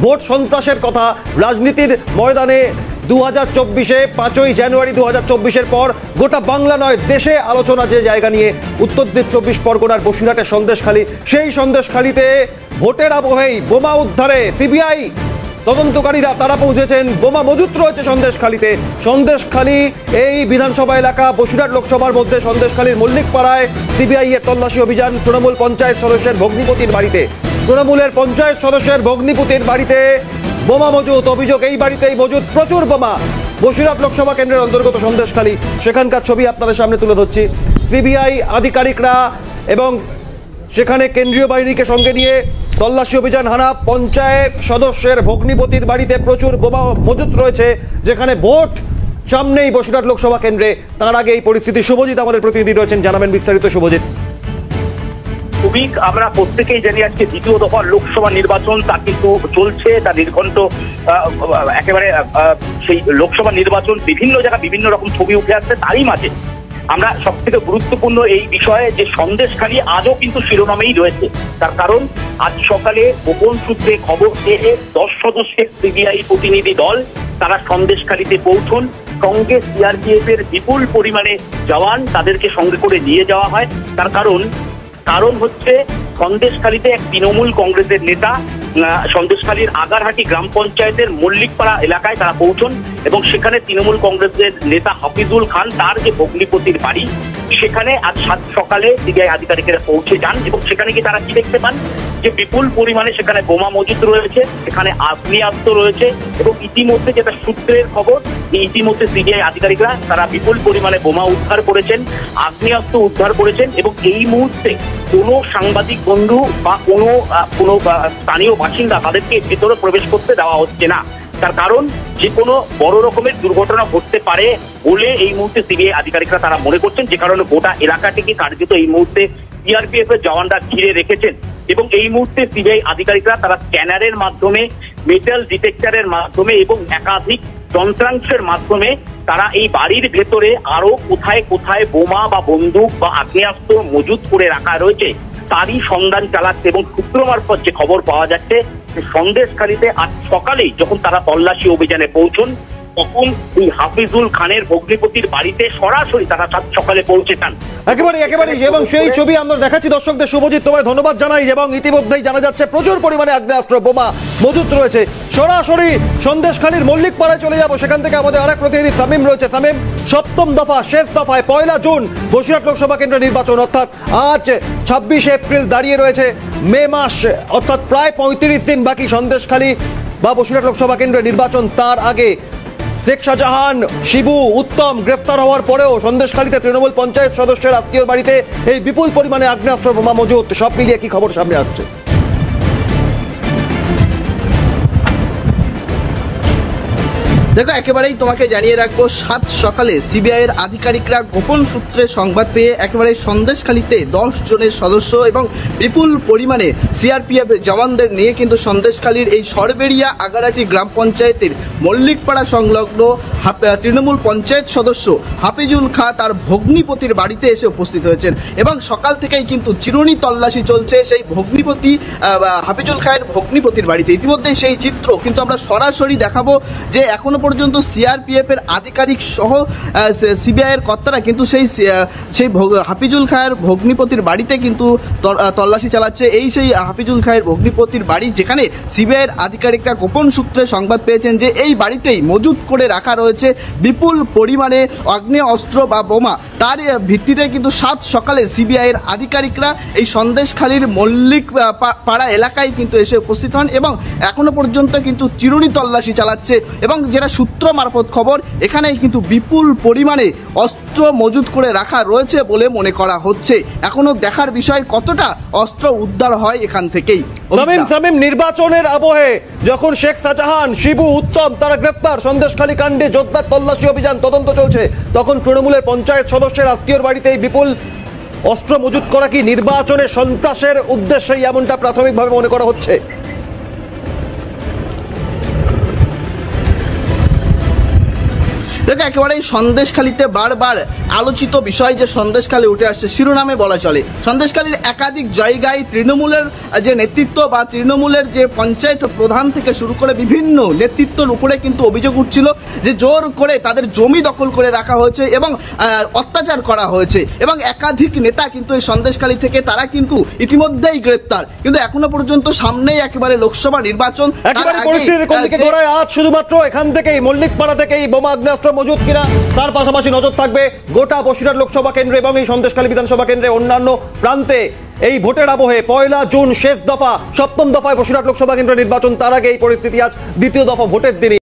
Vote সন্ত্রাসের কথা রাজনীতির ময়দানে 2024-এ 5ই জানুয়ারি 2024-এর পর গোটা বাংলা নয় দেশে আলোচনা যে জায়গা নিয়ে উত্তর 24 পরগনার বসিরহাটের সন্দেশখালী, সেই সন্দেশখালীতে ভোটের আবহেই বোমা উদ্ধারে সিবিআই তদন্তকারীরা তারা পৌঁছেছেন। বোমা মজুত রয়েছে সন্দেশখালীতে। সন্দেশখালী এই বিধানসভা এলাকা বসিরহাট লোকসভার মধ্যে সন্দেশখালীর মল্লিকপাড়ায় সিবিআই এর তল্লাশি অভিযান। তৃণমূল পঞ্চায়েত সদস্যের ভগ্নিপতির বাড়িতে, তৃণমূলের পঞ্চায়েত সদস্যের ভগ্নিপতির বাড়িতে বোমা মজুত। অভিযোগ এই বাড়িতেই মজুত প্রচুর বোমা। বসিরহাট লোকসভা কেন্দ্রের অন্তর্গত সন্দেশখালী, সেখানকার ছবি আপনাদের সামনে তুলে ধরছি। সিবিআই আধিকারিকরা এবং সেখানে কেন্দ্রীয় বাহিনীকে সঙ্গে নিয়ে তল্লাশি অভিযান হানা। পঞ্চায়েত সদস্যের ভগ্নিপতির বাড়িতে প্রচুর বোমা মজুত রয়েছে, যেখানে ভোট সামনেই বসিরহাট লোকসভা কেন্দ্রে। তার আগে এই পরিস্থিতি, শুভজিৎ আমাদের প্রতিনিধি রয়েছেন, জানাবেন বিস্তারিত। শুভজিৎ, আমরা প্রত্যেকেই জানি আজকে দ্বিতীয় দফার লোকসভা নির্বাচন তা কিন্তু চলছে, তা নির্ঘণ্ট একেবারে সেই লোকসভা নির্বাচন বিভিন্ন জায়গায় বিভিন্ন রকম ছবি উঠে আসছে। তারই মাঝে আমরা সব থেকে গুরুত্বপূর্ণ এই বিষয়ে যে সন্দেশখালী আজও কিন্তু শিরোনামেই রয়েছে। তার কারণ আজ সকালে গোপন সূত্রে খবর পেয়ে 10 সদস্যের সিবিআই প্রতিনিধি দল তারা সন্দেশখালীতে পৌঁছন। সঙ্গে সিআরপিএফ এর বিপুল পরিমাণে জওয়ান তাদেরকে সঙ্গে করে নিয়ে যাওয়া হয়। তার কারণ হচ্ছে সন্দেশখালীতে এক তৃণমূল কংগ্রেসের নেতা সন্দেশখালীর আগারহাটি গ্রাম পঞ্চায়েতের মল্লিকপাড়া এলাকায় তারা পৌঁছন এবং সেখানে তৃণমূল কংগ্রেসের নেতা হাফিজুল খান তার যে ভগ্নিপতির বাড়ি, সেখানে আজ সকালে সিবিআই আধিকারিকেরা পৌঁছে যান এবং সেখানে গিয়ে তারা কি দেখতে পান যে বিপুল পরিমাণে সেখানে বোমা মজুত রয়েছে, সেখানে আগ্নেয়াস্ত্র রয়েছে এবং ইতিমধ্যে যেটা সূত্রের খবর ইতিমধ্যে সিবিআই আধিকারিকরা তারা বিপুল পরিমাণে বোমা উদ্ধার করেছেন, আগ্নেয়াস্ত্র উদ্ধার করেছেন এবং এই মুহূর্তে কোনো সাংবাদিক বন্ধু বা কোনো স্থানীয় বাসিন্দা তাদেরকে ভেতরে প্রবেশ করতে দেওয়া হচ্ছে না। তার কারণ যে কোনো বড় রকমের দুর্ঘটনা ঘটতে পারে বলে এই মুহূর্তে সিবিআই আধিকারিকরা তারা মনে করছেন, যে কারণে গোটা এলাকাটিকে কার্যত এই মুহূর্তে সিআরপিএফ এর জওয়ানরা ঘিরে রেখেছেন এবং এই মুহূর্তে সিবিআই আধিকারিকরা তারা স্ক্যানারের মাধ্যমে, মেটাল ডিটেক্টরের মাধ্যমে এবং একাধিক যন্ত্রাংশের মাধ্যমে তারা এই বাড়ির ভেতরে আরো কোথায় কোথায় বোমা বা বন্দুক বা আগ্নেয়াস্ত্র মজুত করে রাখা রয়েছে তারই সন্ধান চালাচ্ছে। এবং সূত্র মারফত যে খবর পাওয়া যাচ্ছে সন্দেশখালীতে আজ সকালেই যখন তারা তল্লাশি অভিযানে পৌঁছন তখন এই হাফিজুল খানের ভগ্নিপতির বাড়িতে সরাসরি তারা সকালে পৌঁছে যান। একেবারে এবং সেই ছবি আমরা দেখাচ্ছি দর্শকদের। শুভজিৎ, তোমায় ধন্যবাদ জানাই। এবং ইতিমধ্যেই জানা যাচ্ছে প্রচুর পরিমাণে আগ্নেয়াস্ত্র বোমা মজুত রয়েছে। সরাসরি সন্দেশখালীর মল্লিকপাড়ায় চলে যাব, সেখান থেকে আমাদের আরেক প্রতিনিধি সামিম রয়েছে। সামিম, সপ্তম দফা শেষ দফায় 1 জুন বসিরহাট লোকসভা কেন্দ্রের নির্বাচন, অর্থাৎ আজ 26 এপ্রিল দাঁড়িয়ে রয়েছে। মে মাস অর্থাৎ প্রায় 35 দিন বাকি সন্দেশখালী বা বসিরহাট লোকসভা কেন্দ্রের নির্বাচন। তার আগে শেখ শাহজাহান, শিবু, উত্তম গ্রেফতার হওয়ার পরেও সন্দেশখালীতে তৃণমূল পঞ্চায়েত সদস্যের আত্মীয়র বাড়িতে এই বিপুল পরিমাণে আগ্নেয়াস্ত্র বোমা মজুত। সব মিলিয়ে কি খবর সামনে আসছে? দেখো, একেবারেই তোমাকে জানিয়ে রাখবো, 7 সকালে সিবিআই এর আধিকারিকরা গোপন সূত্রে সংবাদ পেয়ে একেবারে সন্দেশখালীতে 10 জনের সদস্য এবং বিপুল পরিমাণে সিআরপিএফ জওয়ানদের নিয়ে কিন্তু সন্দেশখালীর এই সরবেড়িয়া আগারাটি গ্রাম পঞ্চায়েতের মল্লিকপাড়া সংলগ্ন তৃণমূল পঞ্চায়েত সদস্য হাফিজুল খান তার ভগ্নিপতির বাড়িতে এসে উপস্থিত হয়েছেন এবং সকাল থেকেই কিন্তু চিরুনি তল্লাশি চলছে সেই ভগ্নিপতি হাফিজুল খানের ভগ্নিপতির বাড়িতে। ইতিমধ্যে সেই চিত্র কিন্তু আমরা সরাসরি দেখাবো যে এখনো পর্যন্ত সিআরপিএফ এর আধিকারিক সহ সিবিআই এর কর্তারা কিন্তু সেই হাফিজুল খায়ের ভগ্নিপতির বাড়িতে কিন্তু তল্লাশি চালাচ্ছে। সেই হাফিজুল খায়ের ভগ্নিপতির বাড়ি, যেখানে সিবিআই এর আধিকারিকরা গোপন সূত্রে সংবাদ পেয়েছেন যে এই বাড়িতেই মজুত করে রাখা রয়েছে বিপুল পরিমাণে আগ্নেয় অস্ত্র বা বোমা। তার ভিত্তিতে কিন্তু 7 সকালে সিবিআই এর আধিকারিকরা এই সন্দেশখালীর মল্লিক পাড়া এলাকায় কিন্তু এসে উপস্থিত হন এবং এখনো পর্যন্ত কিন্তু চিরুনি তল্লাশি চালাচ্ছে। এবং যেটা সূত্র মারফত খবর, এখানেই কিন্তু বিপুল পরিমাণে অস্ত্র মজুত করে রাখা রয়েছে বলে মনে করা হচ্ছে। এখনো দেখার বিষয় কতটা অস্ত্র উদ্ধার হয় এখান থেকেই। সামিম, নির্বাচনের আবহে যখন শেখ শাহজাহান, শিবু, উত্তম তারা গ্রেফতার, সন্দেশখালী কাণ্ডে জোরদার তল্লাশি অভিযান তদন্ত চলছে, তখন তৃণমূলের পঞ্চায়েত সদস্যের আত্মীয়র বাড়িতে এই বিপুল অস্ত্র মজুত করা কি নির্বাচনের সন্ত্রাসের উদ্দেশ্যেই এমনটা প্রাথমিকভাবে মনে করা হচ্ছে? দেখো, দেখো একেবারেই সন্দেশখালীতে বারবার আলোচিত বিষয় যে সন্দেশখালী উঠে আসছে শিরোনামে বলা চলে। সন্দেশখালীর একাধিক জায়গায় তৃণমূলের যে নেতৃত্ব বা তৃণমূলের যে পঞ্চায়েত প্রধান থেকে শুরু করে বিভিন্ন নেতৃত্বের উপরে কিন্তু অভিযোগ উঠছিল যে জোর করে তাদের জমি দখল করে রাখা হয়েছে এবং অত্যাচার করা হয়েছে, এবং একাধিক নেতা কিন্তু এই সন্দেশখালী থেকে তারা কিন্তু ইতিমধ্যেই গ্রেপ্তার। কিন্তু এখনো পর্যন্ত সামনেই একেবারে লোকসভা নির্বাচন, একেবারে পরিস্থিতি কোন দিকে গড়ায় আজ শুধুমাত্র এখান থেকেই মল্লিকপাড়া থেকেই বোমা আগ্নেয়াস্ত্র মজুদ কিনা তার পাশাপাশি নজর থাকবে গোটা বসিরহাট লোকসভা কেন্দ্রে এবং এই সন্দেশখালী বিধানসভা কেন্দ্রে অন্যান্য প্রান্তে এই ভোটের আবহে 1 জুন শেষ দফা 7ম দফায় বসিরহাট লোকসভা কেন্দ্র নির্বাচন। তার আগে এই পরিস্থিতি আজ দ্বিতীয় দফা ভোটের দিনে।